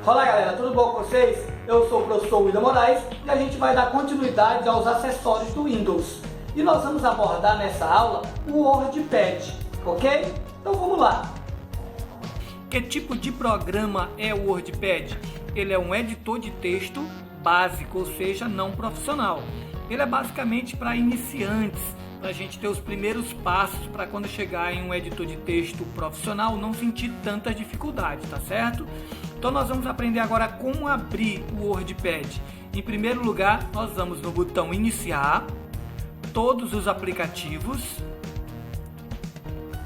Fala galera, tudo bom com vocês? Eu sou o professor William Moraes e a gente vai dar continuidade aos acessórios do Windows. E nós vamos abordar nessa aula o WordPad, ok? Então vamos lá! Que tipo de programa é o WordPad? Ele é um editor de texto básico, ou seja, não profissional. Ele é basicamente para iniciantes, para a gente ter os primeiros passos para quando chegar em um editor de texto profissional não sentir tantas dificuldades, tá certo? Então nós vamos aprender agora como abrir o WordPad. Em primeiro lugar, nós vamos no botão Iniciar, Todos os aplicativos,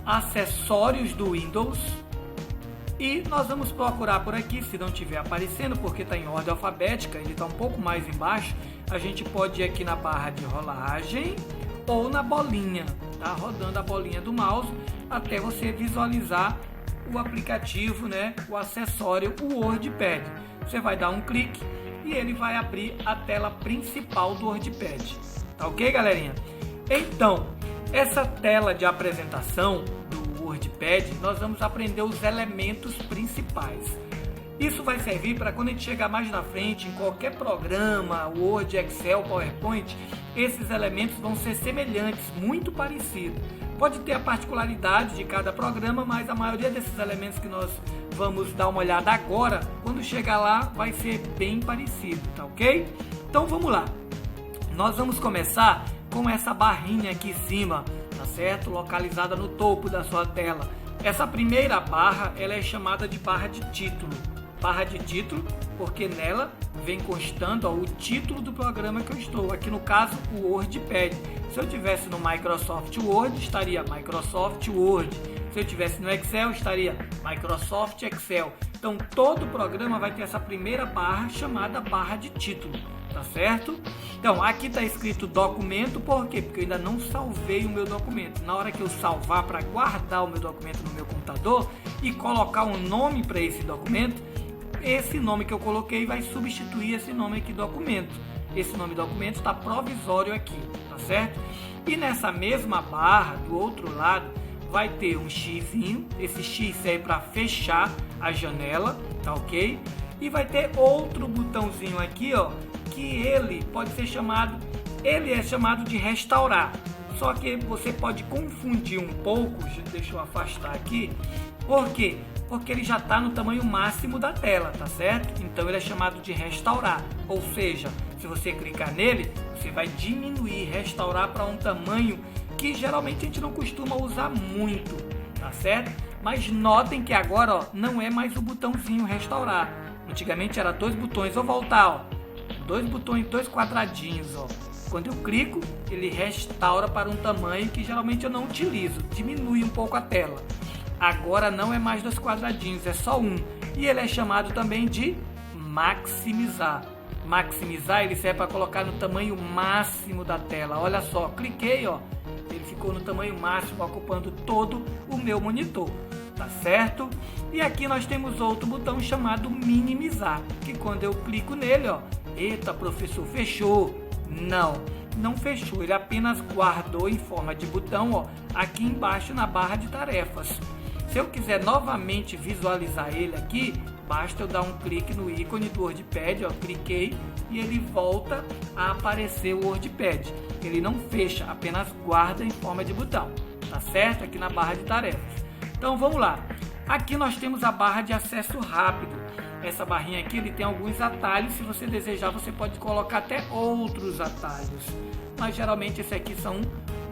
Acessórios do Windows, e nós vamos procurar por aqui, se não estiver aparecendo, porque está em ordem alfabética, ele está um pouco mais embaixo, a gente pode ir aqui na barra de rolagem ou na bolinha, tá? Rodando a bolinha do mouse até você visualizar o aplicativo, né? O acessório, o WordPad. Você vai dar um clique e ele vai abrir a tela principal do WordPad. Tá ok, galerinha? Então, essa tela de apresentação do WordPad, nós vamos aprender os elementos principais. Isso vai servir para quando a gente chegar mais na frente, em qualquer programa, Word, Excel, PowerPoint, esses elementos vão ser semelhantes, muito parecidos. Pode ter a particularidade de cada programa, mas a maioria desses elementos que nós vamos dar uma olhada agora, quando chegar lá, vai ser bem parecido, tá ok? Então vamos lá. Nós vamos começar com essa barrinha aqui em cima, tá certo? Localizada no topo da sua tela. Essa primeira barra, ela é chamada de barra de título. Barra de título, porque nela vem constando o título do programa que eu estou. Aqui no caso, o WordPad. Se eu tivesse no Microsoft Word, estaria Microsoft Word. Se eu tivesse no Excel, estaria Microsoft Excel. Então, todo programa vai ter essa primeira barra chamada barra de título, tá certo? Então, aqui está escrito documento, por quê? Porque eu ainda não salvei o meu documento. Na hora que eu salvar para guardar o meu documento no meu computador e colocar um nome para esse documento, esse nome que eu coloquei vai substituir esse nome aqui documento. Esse nome documento está provisório aqui, tá certo? E nessa mesma barra, do outro lado, vai ter um xizinho. Esse X serve para fechar a janela, tá ok? E vai ter outro botãozinho aqui, ó, que ele pode ser chamado, ele é chamado de restaurar. Só que você pode confundir um pouco, deixa eu afastar aqui, por quê? Porque ele já está no tamanho máximo da tela, tá certo? Então ele é chamado de restaurar, ou seja, se você clicar nele, você vai diminuir, restaurar para um tamanho que geralmente a gente não costuma usar muito, tá certo? Mas notem que agora, ó, não é mais o botãozinho restaurar. Antigamente era dois botões, vou voltar, ó, dois botões, dois quadradinhos, ó. Quando eu clico, ele restaura para um tamanho que geralmente eu não utilizo, diminui um pouco a tela. Agora não é mais dois quadradinhos, é só um. E ele é chamado também de maximizar. Maximizar, ele serve para colocar no tamanho máximo da tela. Olha só, cliquei, ó, ele ficou no tamanho máximo, ocupando todo o meu monitor, tá certo? E aqui nós temos outro botão chamado minimizar, que quando eu clico nele, ó, eita professor, fechou. Não fechou, ele apenas guardou em forma de botão, ó, aqui embaixo na barra de tarefas. Se eu quiser novamente visualizar ele aqui, basta eu dar um clique no ícone do WordPad, ó, cliquei e ele volta a aparecer o WordPad. Ele não fecha, apenas guarda em forma de botão, tá certo? Aqui na barra de tarefas. Então vamos lá. Aqui nós temos a barra de acesso rápido. Essa barrinha aqui, ele tem alguns atalhos, se você desejar você pode colocar até outros atalhos. Mas geralmente esse aqui são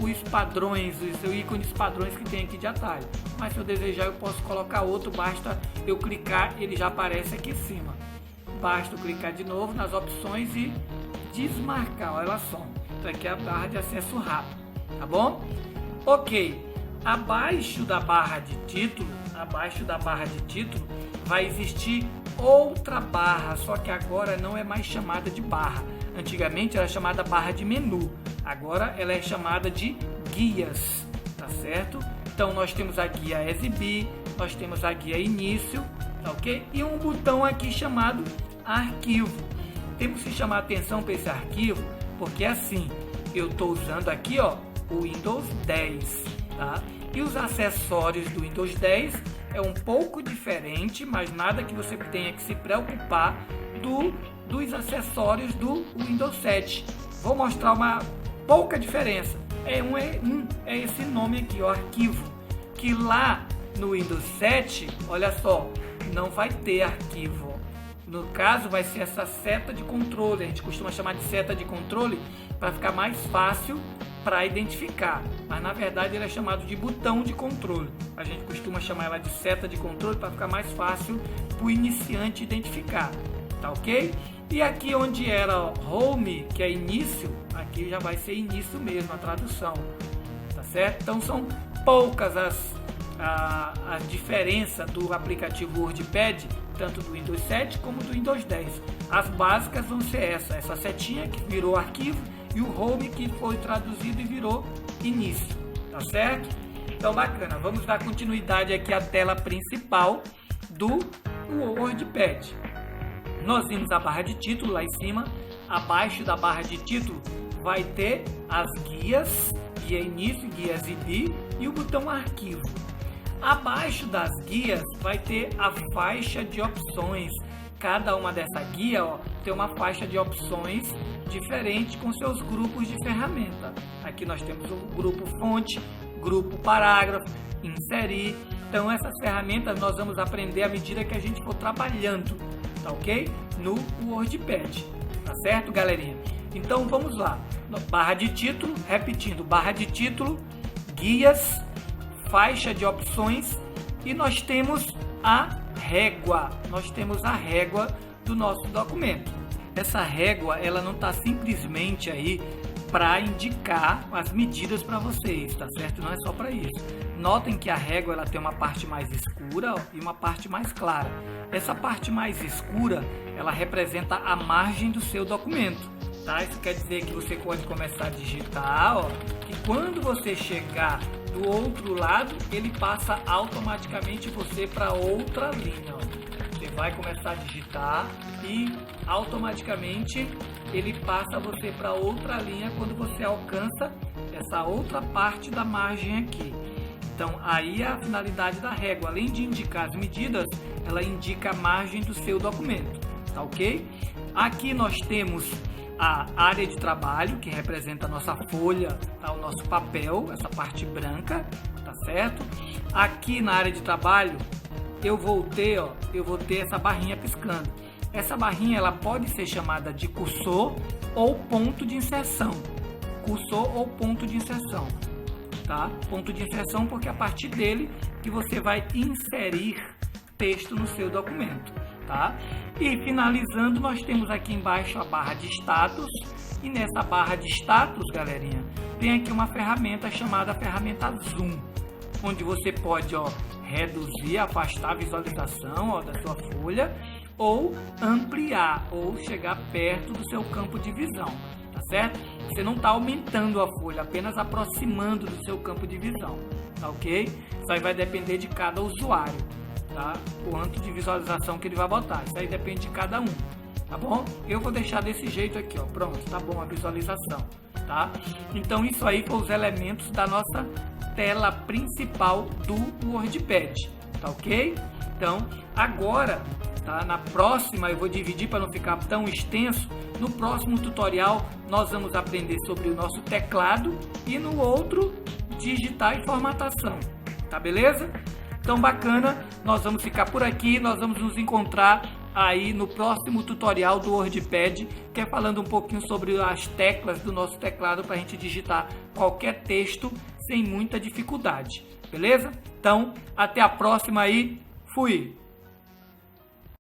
os padrões, os ícones padrões que tem aqui de atalho. Mas se eu desejar eu posso colocar outro, basta eu clicar, ele já aparece aqui em cima. Basta eu clicar de novo nas opções e desmarcar, olha só. Então aqui é a barra de acesso rápido, tá bom? Ok, abaixo da barra de título, vai existir outra barra, só que agora não é mais chamada de barra. Antigamente era chamada barra de menu, agora ela é chamada de guias, tá certo? Então nós temos a guia exibir, nós temos a guia início, tá ok? E um botão aqui chamado arquivo. Temos que chamar atenção para esse arquivo, porque assim, eu estou usando aqui, ó, o Windows 10, tá? E os acessórios do Windows 10 é um pouco diferente, mas nada que você tenha que se preocupar dos acessórios do Windows 7. Vou mostrar uma pouca diferença. É esse nome aqui, o arquivo, que lá no Windows 7, olha só, não vai ter arquivo. No caso, vai ser essa seta de controle. A gente costuma chamar de seta de controle para ficar mais fácil para identificar. Mas na verdade ele é chamado de botão de controle. A gente costuma chamar ela de seta de controle para ficar mais fácil para o iniciante identificar. Tá ok? E aqui onde era home, que é início, aqui já vai ser início mesmo, a tradução. Tá certo? Então são poucas a diferença do aplicativo WordPad, tanto do Windows 7 como do Windows 10. As básicas vão ser essa setinha que virou arquivo e o home que foi traduzido e virou início, tá certo? Então bacana, vamos dar continuidade aqui à tela principal do WordPad. Nós vimos a barra de título lá em cima, abaixo da barra de título vai ter as guias, guia início, guias ID e o botão arquivo. Abaixo das guias vai ter a faixa de opções. Cada uma dessa guia tem uma faixa de opções diferente com seus grupos de ferramenta. Aqui nós temos o grupo fonte, grupo parágrafo, inserir. Então essas ferramentas nós vamos aprender à medida que a gente for trabalhando, tá ok? No WordPad, tá certo, galerinha? Então vamos lá. Barra de título, repetindo, barra de título, guias, faixa de opções e nós temos a régua. Nós temos a régua do nosso documento. Essa régua, ela não está simplesmente aí para indicar as medidas para vocês, tá certo? Não é só para isso. Notem que a régua ela tem uma parte mais escura e uma parte mais clara. Essa parte mais escura, ela representa a margem do seu documento, tá? Isso quer dizer que você pode começar a digitar, que quando você chegar do outro lado, ele passa automaticamente você para outra linha. Você vai começar a digitar e automaticamente ele passa você para outra linha quando você alcança essa outra parte da margem aqui. Então aí é a finalidade da régua. Além de indicar as medidas, ela indica a margem do seu documento, tá ok? Aqui nós temos a área de trabalho, que representa a nossa folha, tá? O nosso papel, essa parte branca, tá certo? Aqui na área de trabalho, eu vou ter essa barrinha piscando. Essa barrinha ela pode ser chamada de cursor ou ponto de inserção. Cursor ou ponto de inserção, tá? Ponto de inserção porque é a partir dele que você vai inserir texto no seu documento. Tá? E finalizando, nós temos aqui embaixo a barra de status e nessa barra de status, galerinha, tem aqui uma ferramenta chamada ferramenta Zoom, onde você pode reduzir, afastar a visualização da sua folha ou ampliar ou chegar perto do seu campo de visão, tá certo? Você não está aumentando a folha, apenas aproximando do seu campo de visão, tá ok? Isso aí vai depender de cada usuário. Tá? Quanto de visualização que ele vai botar, isso aí depende de cada um, tá bom? Eu vou deixar desse jeito aqui, pronto, tá bom a visualização, tá? Então isso aí foram os elementos da nossa tela principal do WordPad, tá ok? Então agora, tá? Na próxima eu vou dividir para não ficar tão extenso. No próximo tutorial nós vamos aprender sobre o nosso teclado e no outro digitar e formatação, tá beleza? Então bacana, nós vamos ficar por aqui, nós vamos nos encontrar aí no próximo tutorial do WordPad, que é falando um pouquinho sobre as teclas do nosso teclado para a gente digitar qualquer texto sem muita dificuldade, beleza? Então, até a próxima aí, fui!